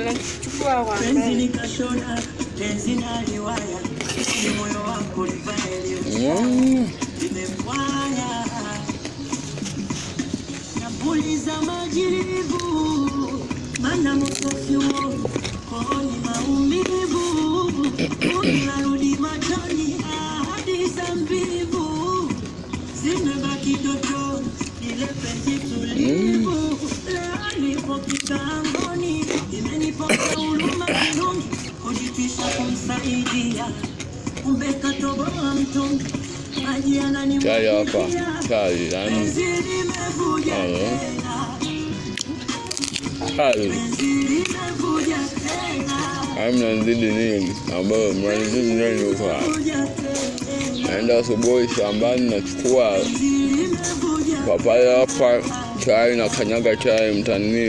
anachukua kwa penzi nikashona, penzi na riwaya, moyo wako livaelio nimefanya napuliza majivu, mana mokofi huo kooni maumivu, unarudi machoni ahadi za mbivu, zimebaki doto ile penzi tulivu, leo nipo kitangoni, imenipoka huruma kinoni, kujitwisha kumsaidia, kumbe katoboa mtungi, maji ananimwagia, penzi limevuja tena, penzi limevuja tena, mnazidi nini ambayo mnazidi nini kwa naenda asubuhi shambani nachukua papaya hapa chai na kanyaga chai mtani.